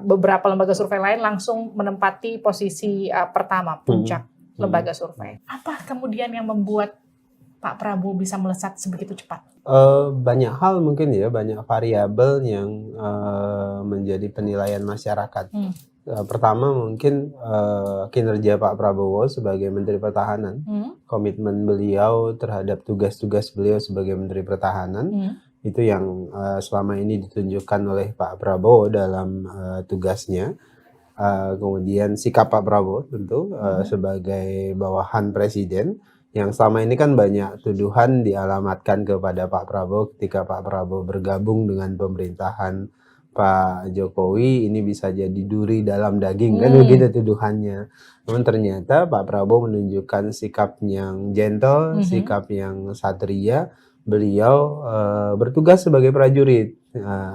beberapa lembaga survei lain langsung menempati posisi pertama, puncak lembaga survei. Apa kemudian yang membuat Pak Prabowo bisa melesat sebegitu cepat? Banyak hal mungkin ya, banyak variabel yang menjadi penilaian masyarakat. Pertama mungkin kinerja Pak Prabowo sebagai Menteri Pertahanan, komitmen beliau terhadap tugas-tugas beliau sebagai Menteri Pertahanan, itu yang selama ini ditunjukkan oleh Pak Prabowo dalam tugasnya. Kemudian sikap Pak Prabowo tentu sebagai bawahan Presiden, yang selama ini kan banyak tuduhan dialamatkan kepada Pak Prabowo ketika Pak Prabowo bergabung dengan pemerintahan Pak Jokowi, ini bisa jadi duri dalam daging, kan begitu tuduhannya. Namun ternyata Pak Prabowo menunjukkan sikap yang gentle, sikap yang satria. Beliau bertugas sebagai prajurit,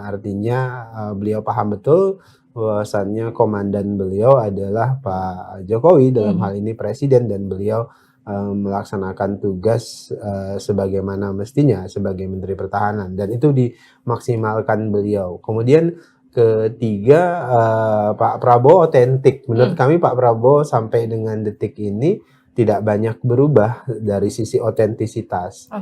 artinya beliau paham betul bahwasannya komandan beliau adalah Pak Jokowi, dalam hal ini Presiden, dan beliau melaksanakan tugas sebagaimana mestinya sebagai Menteri Pertahanan, dan itu dimaksimalkan beliau. Kemudian ketiga, Pak Prabowo otentik. Menurut kami Pak Prabowo sampai dengan detik ini tidak banyak berubah dari sisi otentisitas.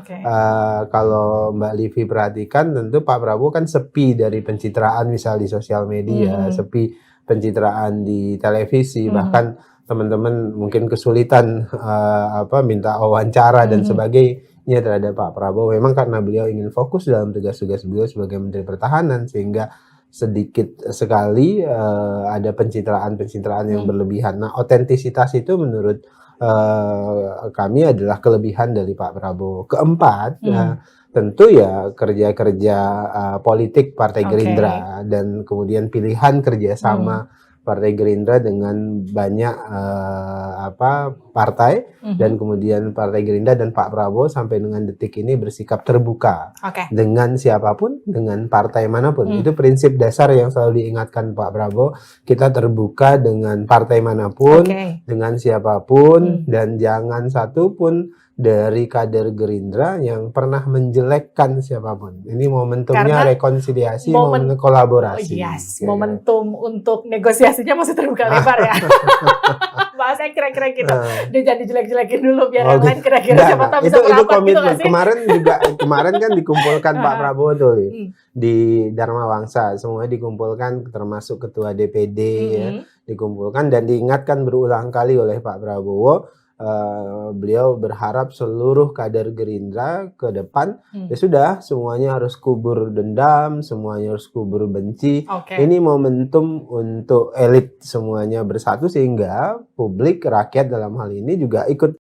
Kalau Mbak Livi perhatikan, tentu Pak Prabowo kan sepi dari pencitraan misal di sosial media, sepi pencitraan di televisi, bahkan teman-teman mungkin kesulitan minta wawancara dan sebagainya terhadap Pak Prabowo. Memang karena beliau ingin fokus dalam tugas-tugas beliau sebagai Menteri Pertahanan, sehingga sedikit sekali ada pencitraan-pencitraan yang berlebihan. Nah, otentisitas itu menurut kami adalah kelebihan dari Pak Prabowo. Keempat, tentu ya kerja-kerja politik Partai Gerindra, dan kemudian pilihan kerjasama Partai Gerindra dengan banyak partai, dan kemudian Partai Gerindra dan Pak Prabowo sampai dengan detik ini bersikap terbuka dengan siapapun, dengan partai manapun. Itu prinsip dasar yang selalu diingatkan Pak Prabowo. Kita terbuka dengan partai manapun, dengan siapapun, dan jangan satu pun dari kader Gerindra yang pernah menjelekkan siapapun. Ini momentumnya rekonsiliasi, momen kolaborasi. Momentum untuk negosiasinya masih terbuka lebar ya. Bahasanya kira-kira gitu. Dia jadi jelek-jelekin dulu biar yang lain kira-kira siapa tahu bisa merapat. Itu komitmen. Gitu kemarin kan dikumpulkan Pak Prabowo tuh di Dharma Wangsa, semuanya dikumpulkan termasuk ketua DPD ya, dikumpulkan dan diingatkan berulang kali oleh Pak Prabowo. Beliau berharap seluruh kader Gerindra ke depan ya sudah, semuanya harus kubur dendam, semuanya harus kubur benci. Ini momentum untuk elit semuanya bersatu, sehingga publik, rakyat dalam hal ini juga ikut